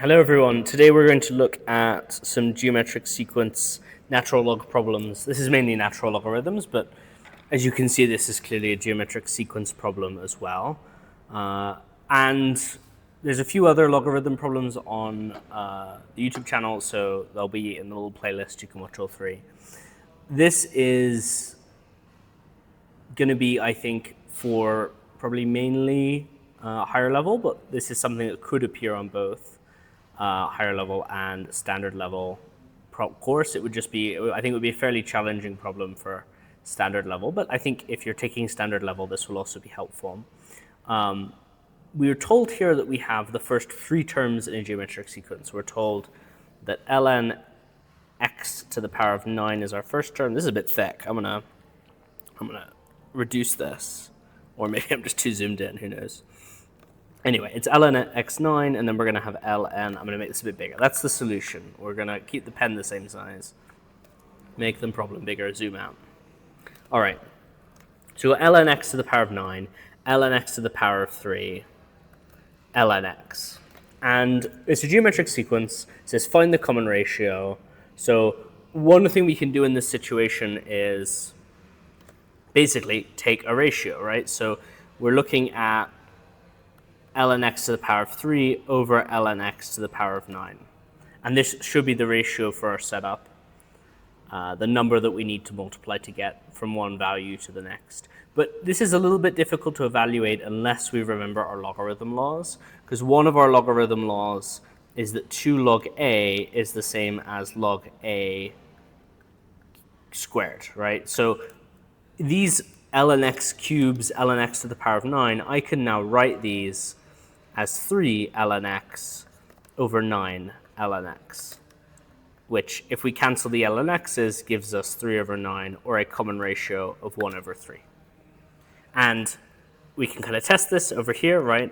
Hello everyone, today we're going to look at some geometric sequence natural log problems. This is mainly natural logarithms, but as you can see this is clearly a geometric sequence problem as well. And there's a few other logarithm problems on the YouTube channel, so they'll be in the little playlist, you can watch all three. This is going to be, I think, for probably mainly higher level, but this is something that could appear on both higher level and standard level course. It would just be, I think it would be a fairly challenging problem for standard level, but I think if you're taking standard level, this will also be helpful. We are told here that we have the first three terms in a geometric sequence. We're told that ln x to the power of 9 is our first term. This is a bit thick. I'm gonna reduce this, or maybe I'm just too zoomed in, who knows. Anyway, it's ln x9, and then we're going to have ln. I'm going to make this a bit bigger. That's the solution. We're going to keep the pen the same size, make the problem bigger, zoom out. All right, so ln x to the power of 9, ln x to the power of 3, ln x. And it's a geometric sequence. It says find the common ratio. So one thing we can do in this situation is basically take a ratio, right? So we're looking at ln x to the power of 3 over ln x to the power of 9. And this should be the ratio for our setup, the number that we need to multiply to get from one value to the next. But this is a little bit difficult to evaluate unless we remember our logarithm laws, because one of our logarithm laws is that 2 log a is the same as log a squared, right? So these ln x cubes, ln x to the power of 9, I can now write these as 3 ln x over 9 ln x, which, if we cancel the ln x's, gives us 3 over 9, or a common ratio of 1 over 3. And we can kind of test this over here, right?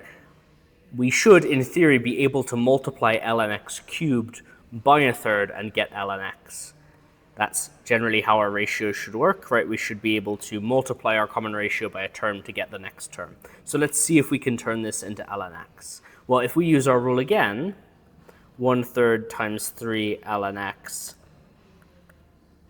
We should, in theory, be able to multiply ln x cubed by a third and get ln x. That's generally how our ratios should work, right? We should be able to multiply our common ratio by a term to get the next term. So let's see if we can turn this into ln x. Well, if we use our rule again, 1/3 times 3 ln x,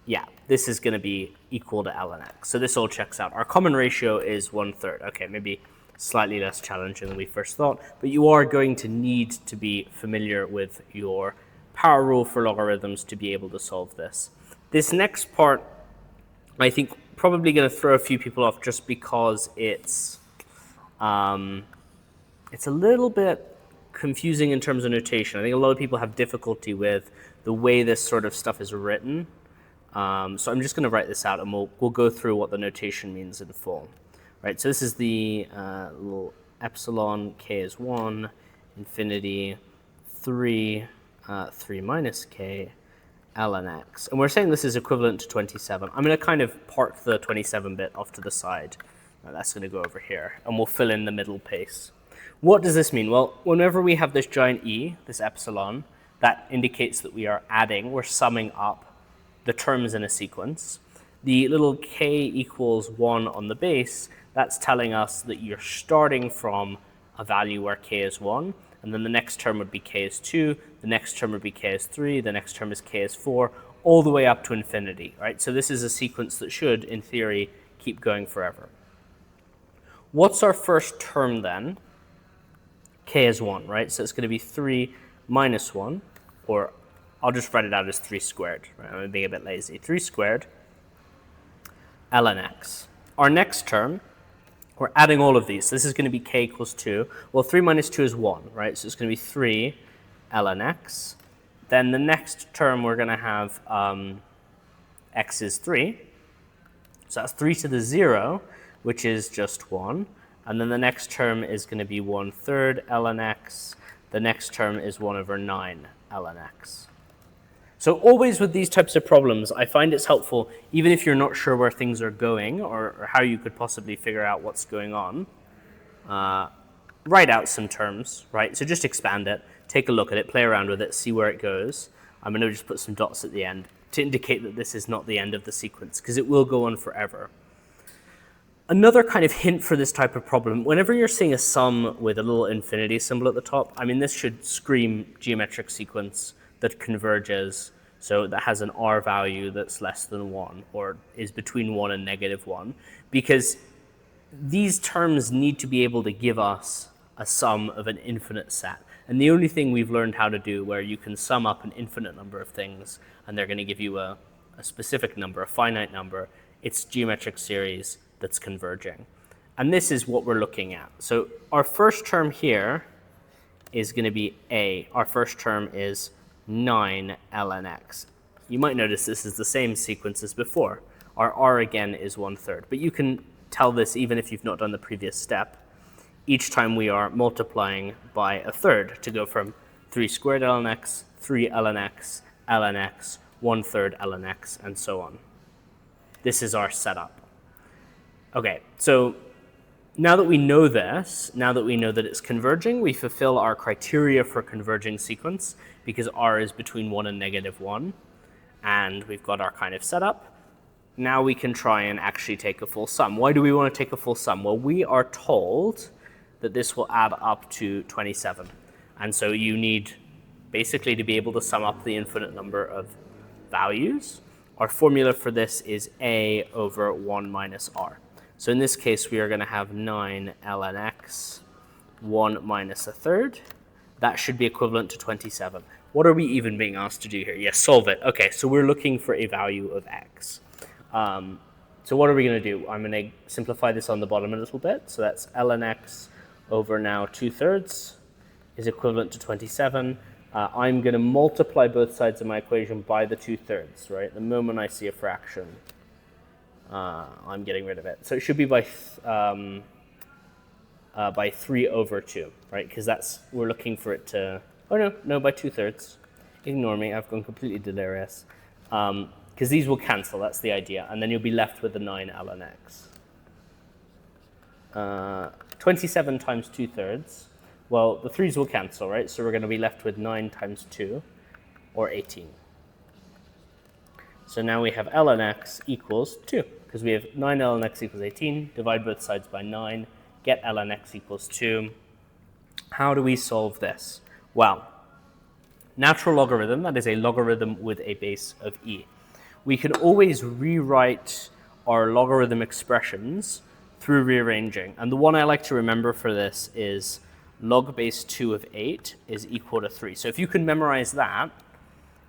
yeah, this is going to be equal to ln x. So this all checks out. Our common ratio is 1/3. Okay, maybe slightly less challenging than we first thought, but you are going to need to be familiar with your power rule for logarithms to be able to solve this. This next part, I think, probably going to throw a few people off just because it's a little bit confusing in terms of notation. I think a lot of people have difficulty with the way this sort of stuff is written. So I'm just going to write this out, and we'll go through what the notation means in full. Right. So this is the little epsilon, k is 1, infinity, 3, 3 minus k, ln x. And we're saying this is equivalent to 27. I'm going to kind of park the 27 bit off to the side. That's going to go over here, and we'll fill in the middle pace. What does this mean? Well, whenever we have this giant E, this epsilon, that indicates that we are adding, we're summing up the terms in a sequence. The little k equals 1 on the base, that's telling us that you're starting from a value where k is 1, and then the next term would be k is 2, the next term would be k is 3, the next term is k is 4, all the way up to infinity, right? So this is a sequence that should, in theory, keep going forever. What's our first term then? K is 1, right? So it's going to be 3 minus 1, or I'll just write it out as 3 squared, right? I'm being a bit lazy. 3 squared, ln x. Our next term, we're adding all of these. So this is going to be k equals 2. Well, 3 minus 2 is 1, right? So it's going to be 3 ln x. Then the next term we're going to have x is 3. So that's 3 to the 0, which is just 1. And then the next term is going to be 1/3 ln x. The next term is 1 over 9 ln x. So always with these types of problems, I find it's helpful, even if you're not sure where things are going or how you could possibly figure out what's going on, write out some terms, right? So just expand it, take a look at it, play around with it, see where it goes. I'm going to just put some dots at the end to indicate that this is not the end of the sequence, because it will go on forever. Another kind of hint for this type of problem, whenever you're seeing a sum with a little infinity symbol at the top, I mean, this should scream geometric sequence that converges, so that has an R value that's less than 1 or is between 1 and -1, because these terms need to be able to give us a sum of an infinite set. And the only thing we've learned how to do where you can sum up an infinite number of things and they're going to give you a specific number, a finite number, it's geometric series that's converging. And this is what we're looking at. So our first term here is going to be A. Our first term is 9 ln x. You might notice this is the same sequence as before. Our R again is 1/3. But you can tell this even if you've not done the previous step. Each time we are multiplying by a third to go from 3 squared ln x, 3 ln x, ln x, 1/3 ln x, and so on. This is our setup. Okay, so now that we know this, now that we know that it's converging, we fulfill our criteria for converging sequence because R is between 1 and -1, and we've got our kind of setup. Now we can try and actually take a full sum. Why do we want to take a full sum? Well, we are told that this will add up to 27. And so you need basically to be able to sum up the infinite number of values. Our formula for this is A over 1 minus R. So in this case, we are going to have 9 ln x, 1 minus a third. That should be equivalent to 27. What are we even being asked to do here? Yes, solve it. Okay, so we're looking for a value of x. So what are we going to do? I'm going to simplify this on the bottom a little bit. So that's ln x over now 2/3 is equivalent to 27. I'm going to multiply both sides of my equation by the 2/3, right? The moment I see a fraction, I'm getting rid of it. So it should be by 3 over 2, right? Because we're looking for it to, oh no, by 2/3. Ignore me, I've gone completely delirious. Because these will cancel, that's the idea. And then you'll be left with the 9 ln x. 27 times 2/3. Well, the 3's will cancel, right? So we're going to be left with 9 times 2, or 18. So now we have ln x equals 2, because we have 9 ln x equals 18. Divide both sides by 9, get ln x equals 2. How do we solve this? Well, natural logarithm, that is a logarithm with a base of e. We can always rewrite our logarithm expressions through rearranging. And the one I like to remember for this is log base 2 of 8 is equal to 3. So if you can memorize that,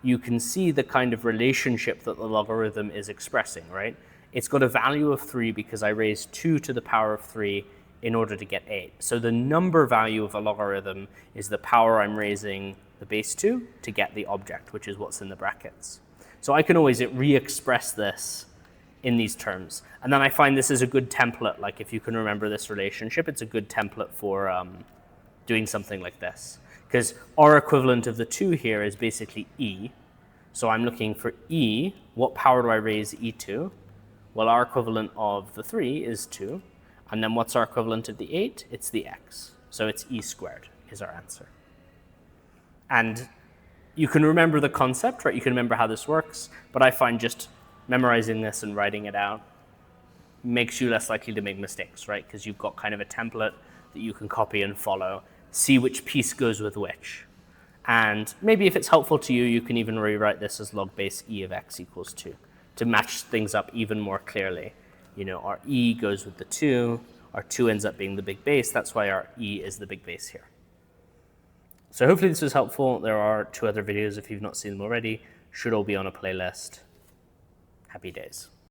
you can see the kind of relationship that the logarithm is expressing, right? It's got a value of 3 because I raised 2 to the power of 3 in order to get 8. So the number value of a logarithm is the power I'm raising the base 2 to get the object, which is what's in the brackets. So I can always re-express this in these terms. And then I find this is a good template. Like if you can remember this relationship, it's a good template for doing something like this. Because our equivalent of the 2 here is basically e. So I'm looking for e. What power do I raise e to? Well, our equivalent of the 3 is 2. And then what's our equivalent of the 8? It's the x. So it's e squared is our answer. And you can remember the concept, right? You can remember how this works. But I find just memorizing this and writing it out makes you less likely to make mistakes, right? Because you've got kind of a template that you can copy and follow, see which piece goes with which. And maybe if it's helpful to you, you can even rewrite this as log base e of x equals 2 to match things up even more clearly. You know, our e goes with the 2, our 2 ends up being the big base, that's why our e is the big base here. So hopefully this was helpful. There are 2 other videos if you've not seen them already, should all be on a playlist. Happy days.